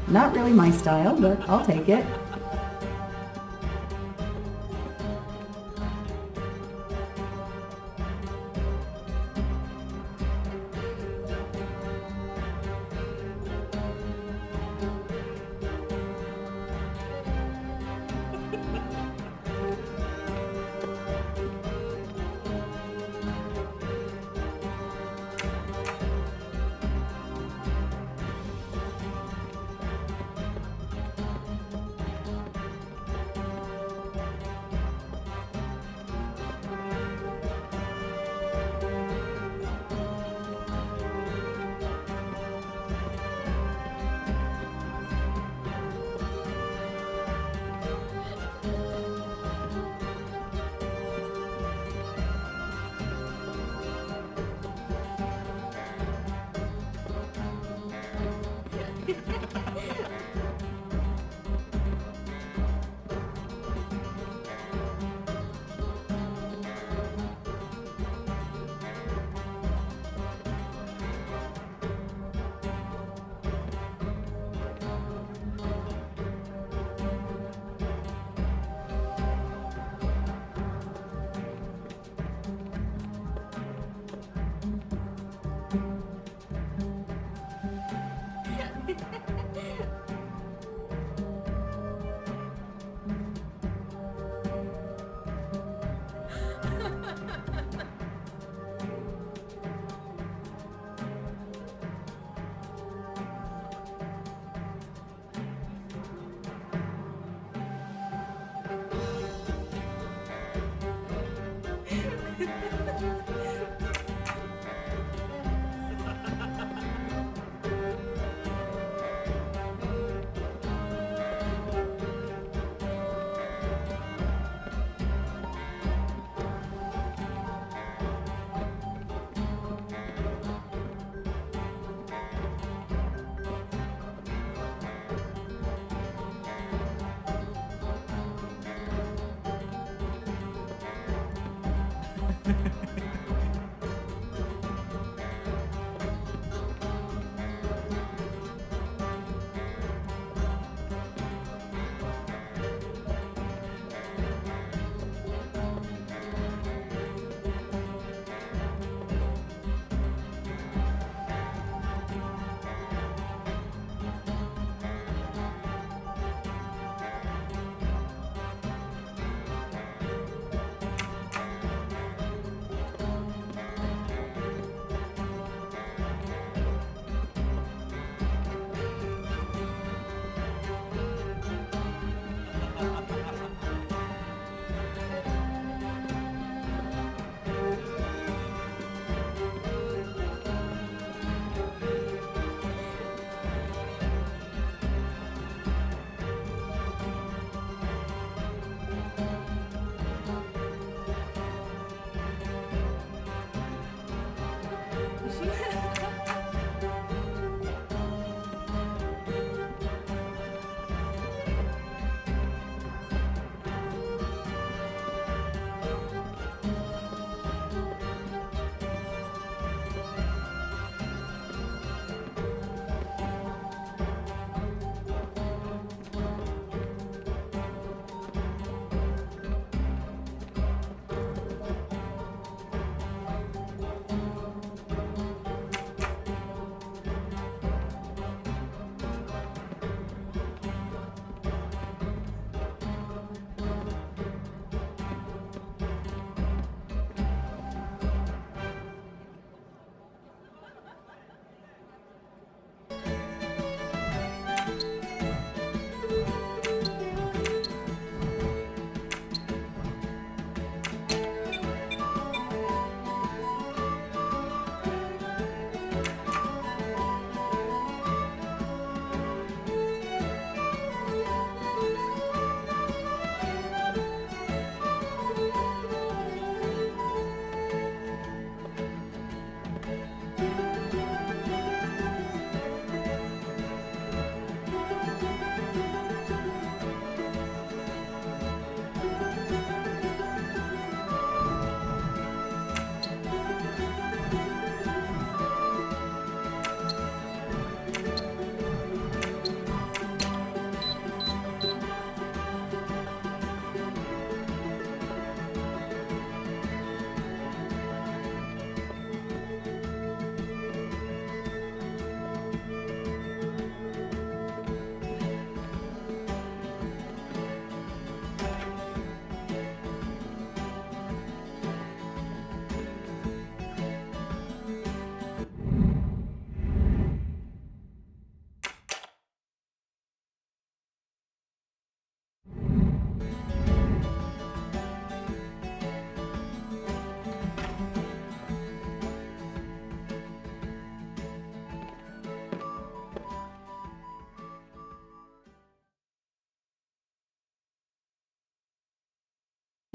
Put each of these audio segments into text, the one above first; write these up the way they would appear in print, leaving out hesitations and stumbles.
Not really my style, but I'll take it.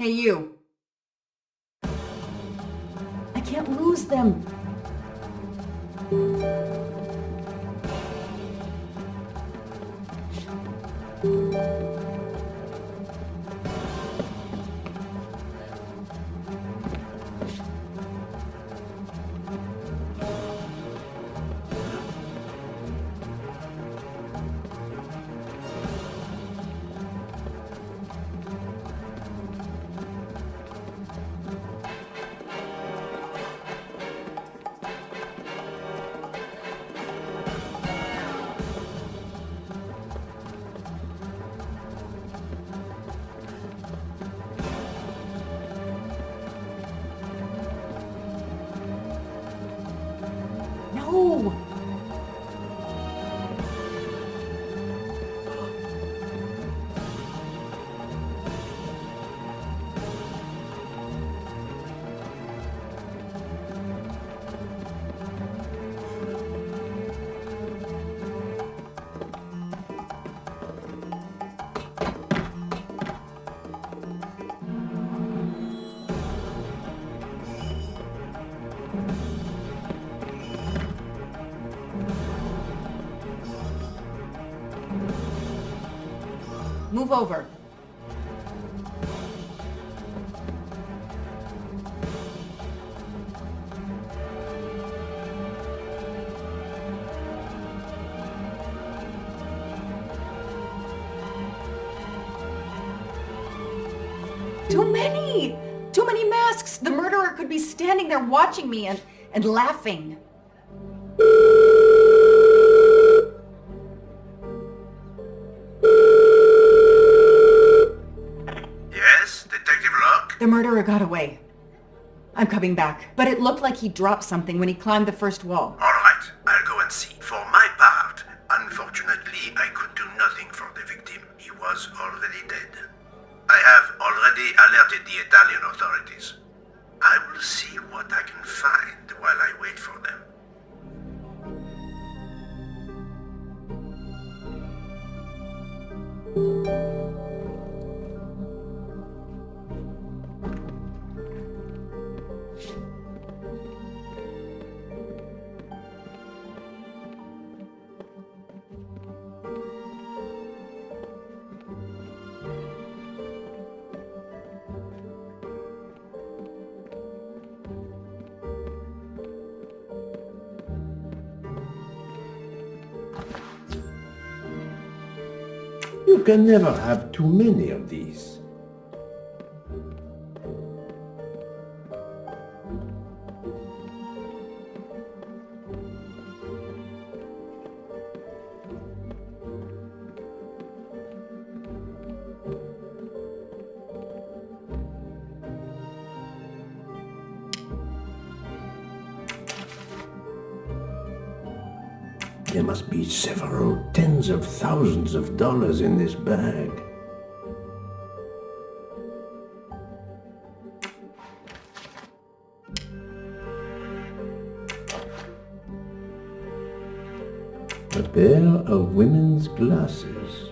Hey, you. I can't lose them. No! Move over. Too many! Too many masks! The murderer could be standing there watching me and laughing. The murderer got away. I'm coming back. But it looked like he dropped something when he climbed the first wall. All right, I'll go and see. For my part, unfortunately, I could do nothing for the victim. He was already dead. I have already alerted the Italian authorities. I will see what I can find while I wait for them. You can never have too many of these. There must be several tens of thousands of dollars in this bag. A pair of women's glasses.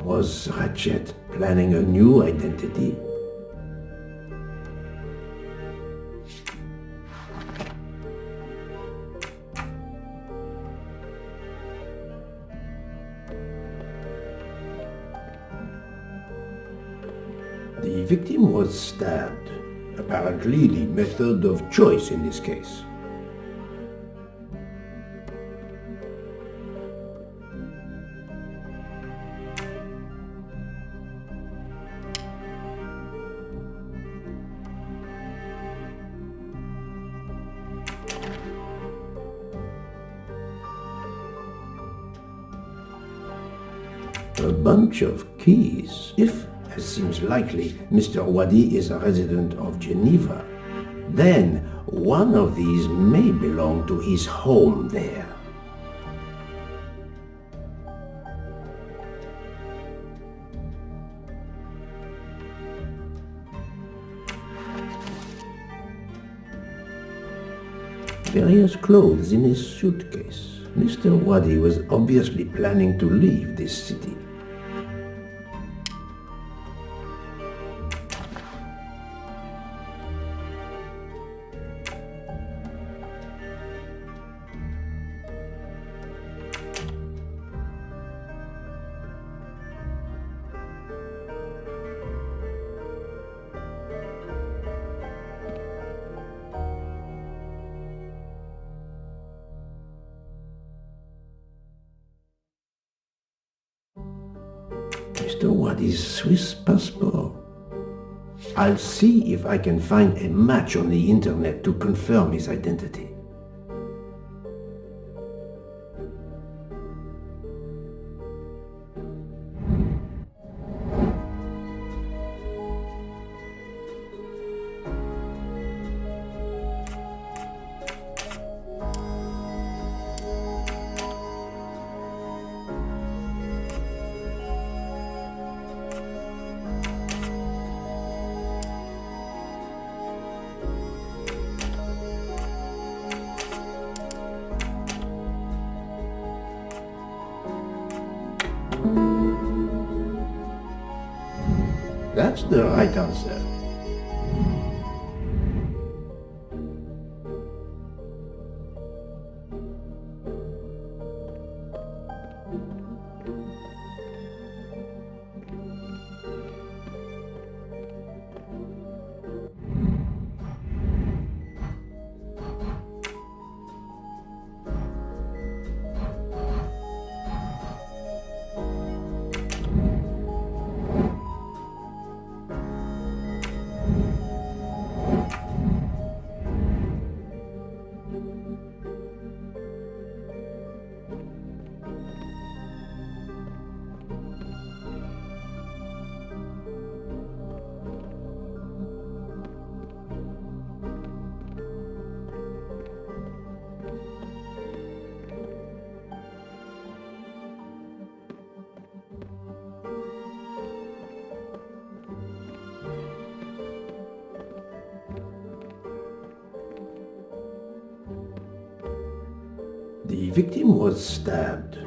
Was Ratchet planning a new identity? The victim was stabbed, apparently the method of choice in this case. A bunch of keys. If, as seems likely, Mr. Wadi is a resident of Geneva, then one of these may belong to his home there. Various clothes in his suitcase. Mr. Wadi was obviously planning to leave this city. Mr. Wadi's Swiss passport. I'll see if I can find a match on the internet to confirm his identity. That's the right answer. The victim was stabbed.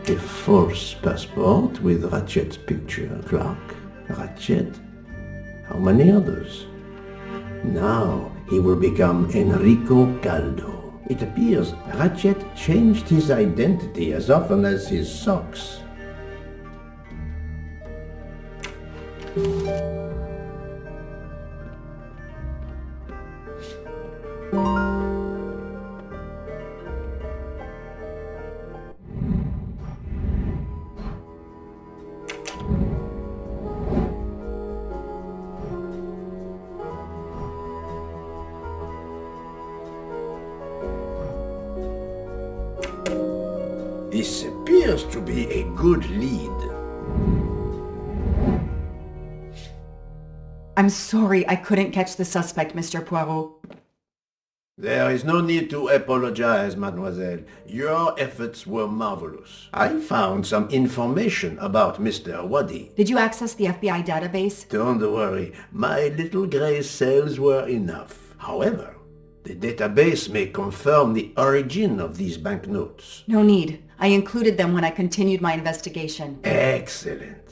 A false passport with Ratchet's picture. Clark, Ratchet, how many others? Now he will become Enrico Caldo. It appears Ratchet changed his identity as often as his socks. This appears to be a good lead. I'm sorry I couldn't catch the suspect, Mr. Poirot. There is no need to apologize, mademoiselle. Your efforts were marvelous. I found some information about Mr. Wadi. Did you access the FBI database? Don't worry, my little gray cells were enough. However, the database may confirm the origin of these banknotes. No need. I included them when I continued my investigation. Excellent.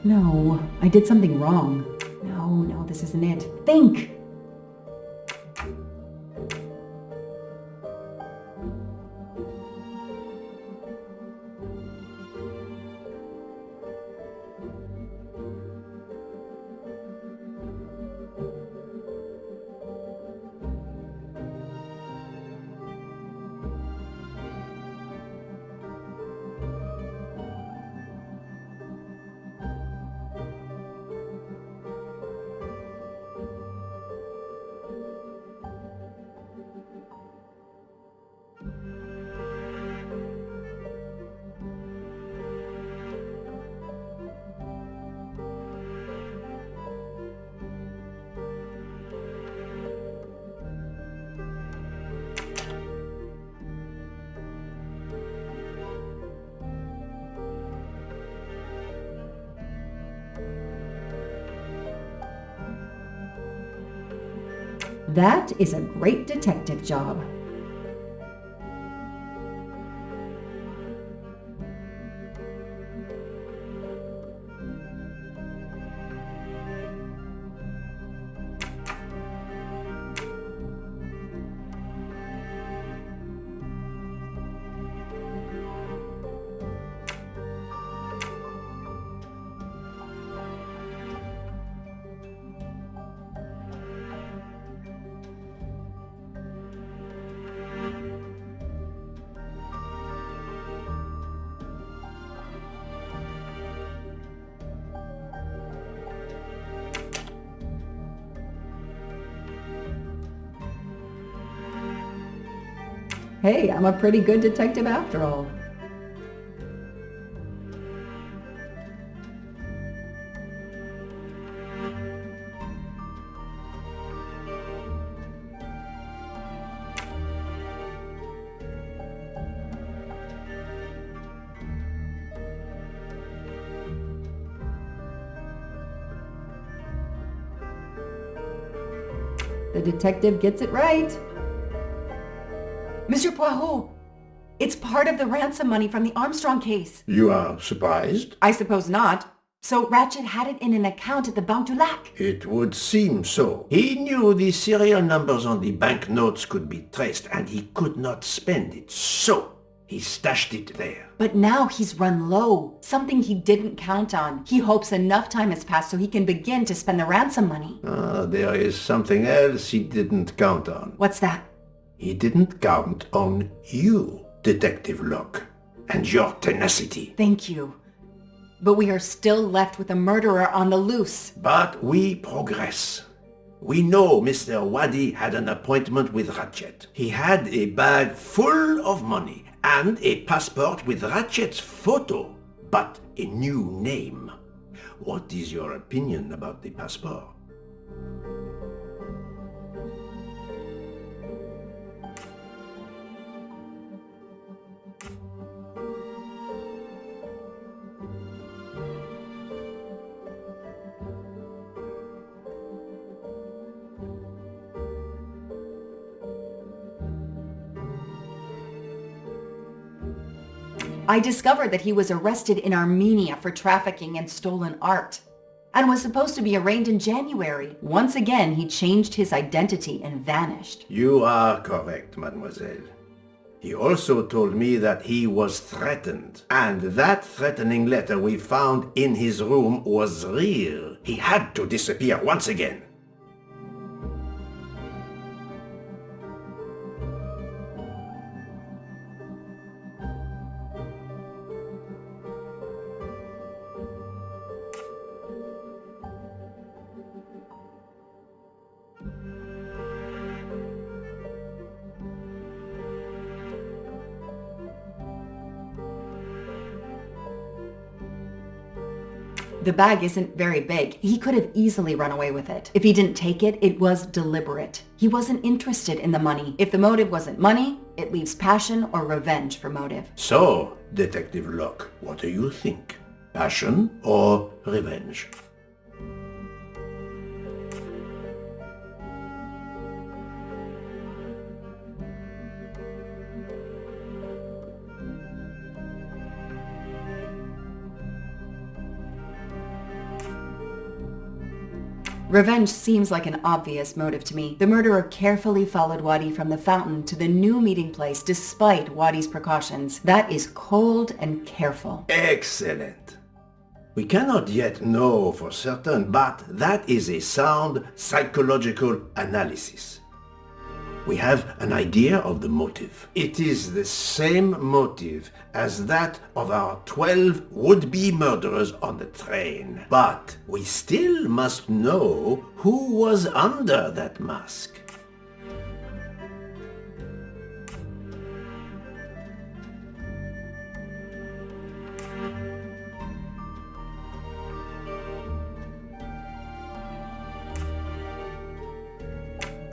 No, I did something wrong. No, this isn't it. Think! That is a great detective job. Hey, I'm a pretty good detective after all. The detective gets it right. Monsieur Poirot, it's part of the ransom money from the Armstrong case. You are surprised? I suppose not. So Ratchet had it in an account at the Banque du Lac. It would seem so. He knew the serial numbers on the banknotes could be traced, and he could not spend it, so he stashed it there. But now he's run low, something he didn't count on. He hopes enough time has passed so he can begin to spend the ransom money. There is something else he didn't count on. What's that? He didn't count on you, Detective Locke, and your tenacity. Thank you. But we are still left with a murderer on the loose. But we progress. We know Mr. Wadi had an appointment with Ratchet. He had a bag full of money and a passport with Ratchet's photo, but a new name. What is your opinion about the passport? I discovered that he was arrested in Armenia for trafficking in stolen art. and was supposed to be arraigned in January. Once again, he changed his identity and vanished. You are correct, mademoiselle. He also told me that he was threatened, and that threatening letter we found in his room was real. He had to disappear once again. The bag isn't very big. He could have easily run away with it. If he didn't take it, it was deliberate. He wasn't interested in the money. If the motive wasn't money, it leaves passion or revenge for motive. So, Detective Locke, what do you think? Passion or revenge? Revenge seems like an obvious motive to me. The murderer carefully followed Wadi from the fountain to the new meeting place despite Wadi's precautions. That is cold and careful. Excellent. We cannot yet know for certain, but that is a sound psychological analysis. We have an idea of the motive. It is the same motive as that of our 12 would-be murderers on the train. But we still must know who was under that mask.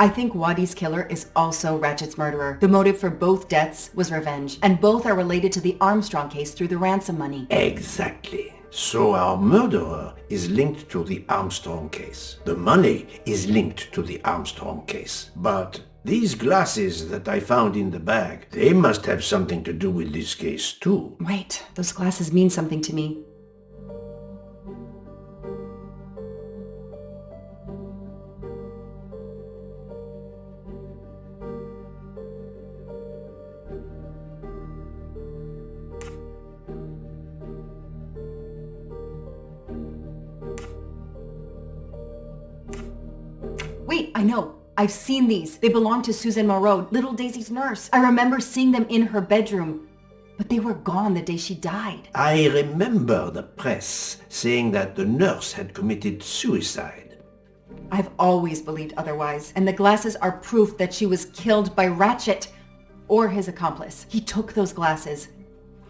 I think Wadi's killer is also Ratchet's murderer. The motive for both deaths was revenge, and both are related to the Armstrong case through the ransom money. Exactly. So our murderer is linked to the Armstrong case. The money is linked to the Armstrong case. But these glasses that I found in the bag, they must have something to do with this case too. Wait, those glasses mean something to me. Wait, I know. I've seen these. They belong to Susan Moreau, little Daisy's nurse. I remember seeing them in her bedroom, but they were gone the day she died. I remember the press saying that the nurse had committed suicide. I've always believed otherwise, and the glasses are proof that she was killed by Ratchet or his accomplice. He took those glasses.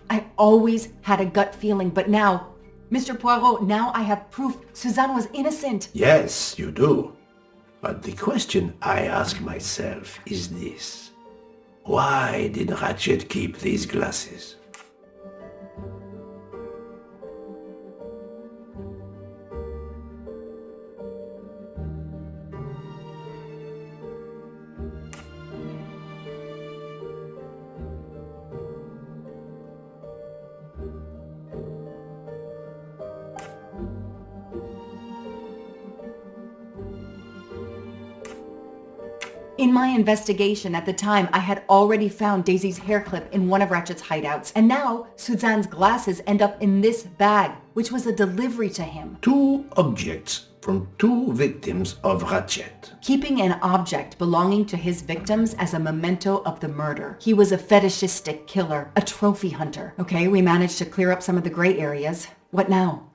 I always had a gut feeling, but now, Mr. Poirot, now I have proof Suzanne was innocent. Yes, you do. But the question I ask myself is this. Why did Ratchet keep these glasses? In my investigation at the time, I had already found Daisy's hair clip in one of Ratchet's hideouts, and now Suzanne's glasses end up in this bag, which was a delivery to him. Two objects from two victims of Ratchet. Keeping an object belonging to his victims as a memento of the murder. He was a fetishistic killer, a trophy hunter. Okay, we managed to clear up some of the gray areas. What now?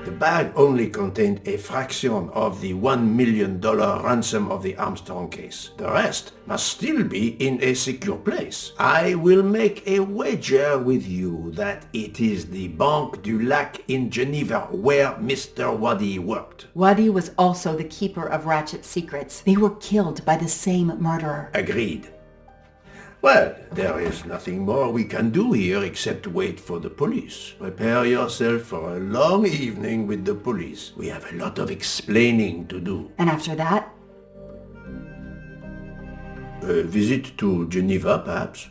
The bag only contained a fraction of the $1 million ransom of the Armstrong case. The rest must still be in a secure place. I will make a wager with you that it is the Banque du Lac in Geneva where Mr. Wadi worked. Wadi was also the keeper of Ratchet's secrets. They were killed by the same murderer. Agreed. Well, there is nothing more we can do here except wait for the police. Prepare yourself for a long evening with the police. We have a lot of explaining to do. And after that? A visit to Geneva, perhaps?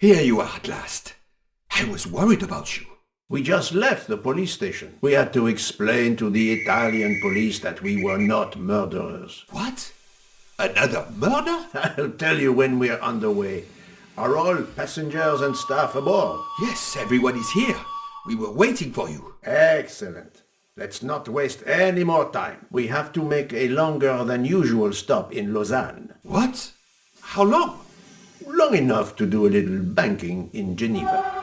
Here you are at last. I was worried about you. We just left the police station. We had to explain to the Italian police that we were not murderers. What? Another murder? I'll tell you when we're underway. Are all passengers and staff aboard? Yes, everyone is here. We were waiting for you. Excellent. Let's not waste any more time. We have to make a longer than usual stop in Lausanne. What? How long? Long enough to do a little banking in Geneva.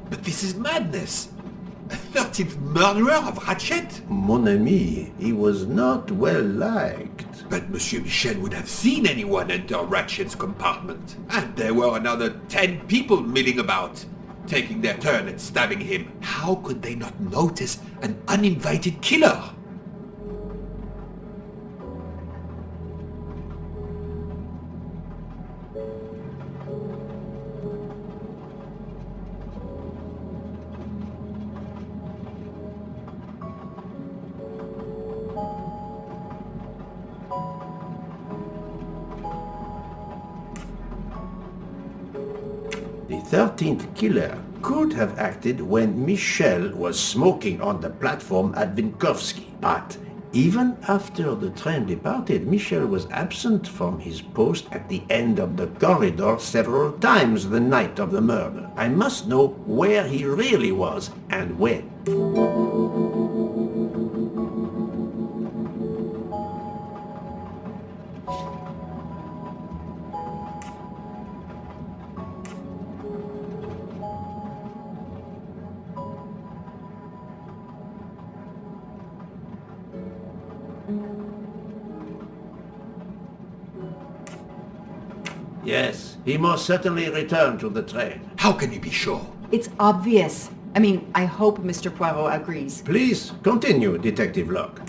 But this is madness. A 13th murderer of Ratchet? Mon ami, he was not well liked. But Monsieur Michel would have seen anyone enter Ratchet's compartment. And there were another 10 people milling about, taking their turn at stabbing him. How could they not notice an uninvited killer? The 13th killer could have acted when Michel was smoking on the platform at Vinkovsky. But even after the train departed, Michel was absent from his post at the end of the corridor several times the night of the murder. I must know where he really was and when. Yes, he most certainly returned to the train. How can you be sure? It's obvious. I mean, I hope Mr. Poirot agrees. Please continue, Detective Locke.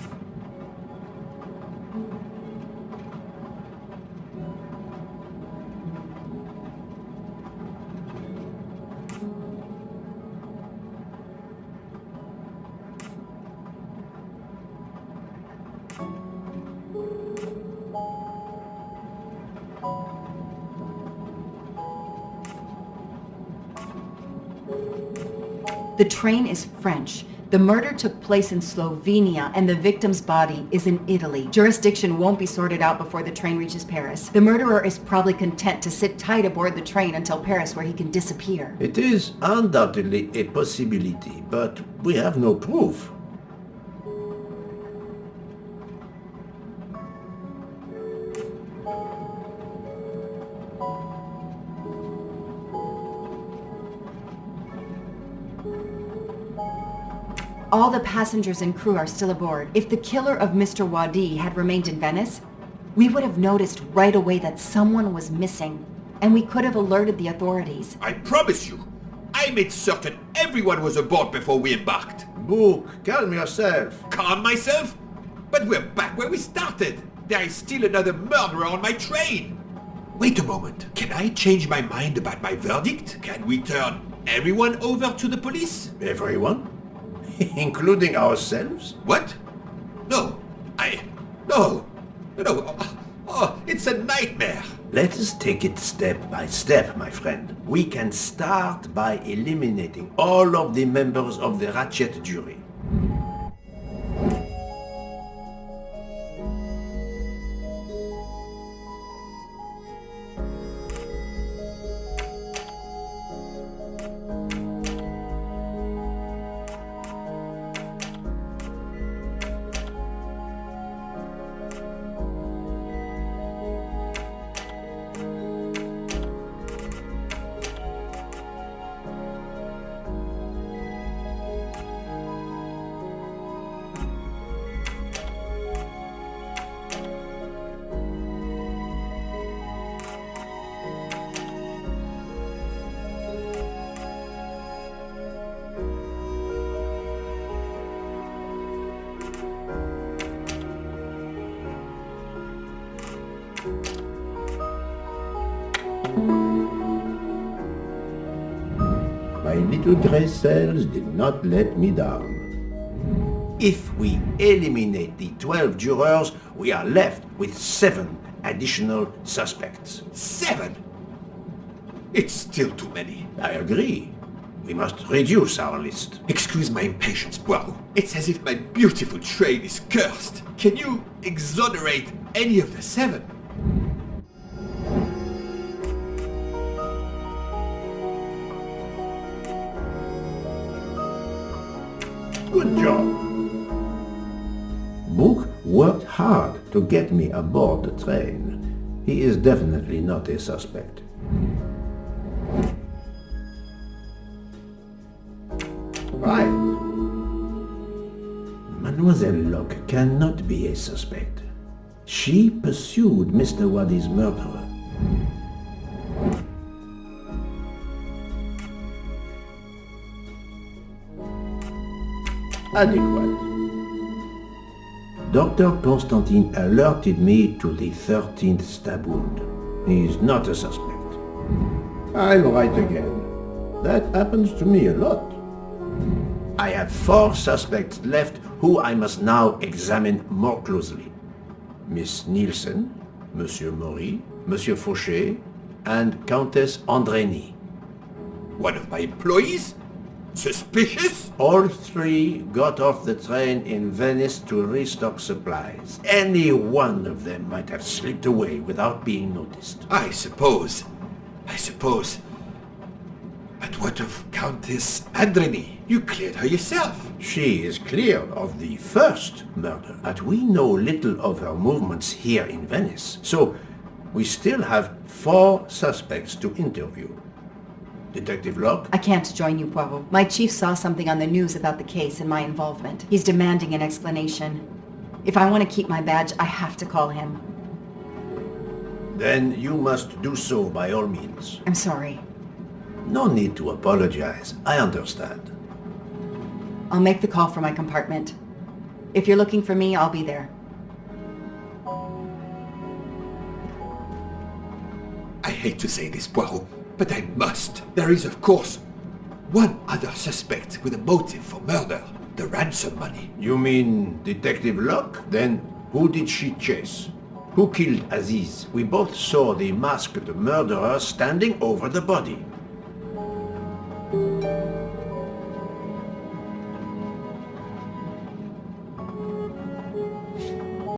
The train is French. The murder took place in Slovenia and the victim's body is in Italy. Jurisdiction won't be sorted out before the train reaches Paris. The murderer is probably content to sit tight aboard the train until Paris, where he can disappear. It is undoubtedly a possibility, but we have no proof. All the passengers and crew are still aboard. If the killer of Mr. Wadi had remained in Venice, we would have noticed right away that someone was missing, and we could have alerted the authorities. I promise you, I made certain everyone was aboard before we embarked. Book, calm yourself. Calm myself? But we're back where we started. There is still another murderer on my train. Wait a moment. Can I change my mind about my verdict? Can we turn everyone over to the police? Everyone? Including ourselves? What? No. No. Oh, it's a nightmare. Let us take it step by step, my friend. We can start by eliminating all of the members of the Ratchet jury. little grey cells did not let me down. If we eliminate the 12 jurors, we are left with 7 additional suspects. 7? It's still too many. I agree. We must reduce our list. Excuse my impatience, Poirot. It's as if my beautiful train is cursed. Can you exonerate any of the 7? Good job. Book worked hard to get me aboard the train. He is definitely not a suspect. Right. Mademoiselle Locke cannot be a suspect. She pursued Mr. Wadi's murderer. Adequate. Dr. Constantine alerted me to the 13th stab wound. He is not a suspect. I'll write again. That happens to me a lot. I have 4 suspects left who I must now examine more closely. Miss Nielsen, Monsieur Maury, Monsieur Fauché, and Countess Andrény. One of my employees? Suspicious? All 3 got off the train in Venice to restock supplies. Any one of them might have slipped away without being noticed. I suppose. But what of Countess Andrény? You cleared her yourself. She is cleared of the first murder, but we know little of her movements here in Venice. So, we still have 4 suspects to interview. Detective Locke? I can't join you, Poirot. My chief saw something on the news about the case and my involvement. He's demanding an explanation. If I want to keep my badge, I have to call him. Then you must do so by all means. I'm sorry. No need to apologize. I understand. I'll make the call from my compartment. If you're looking for me, I'll be there. I hate to say this, Poirot, but I must. There is, of course, one other suspect with a motive for murder. The ransom money. You mean Detective Locke? Then who did she chase? Who killed Aziz? We both saw the masked murderer standing over the body.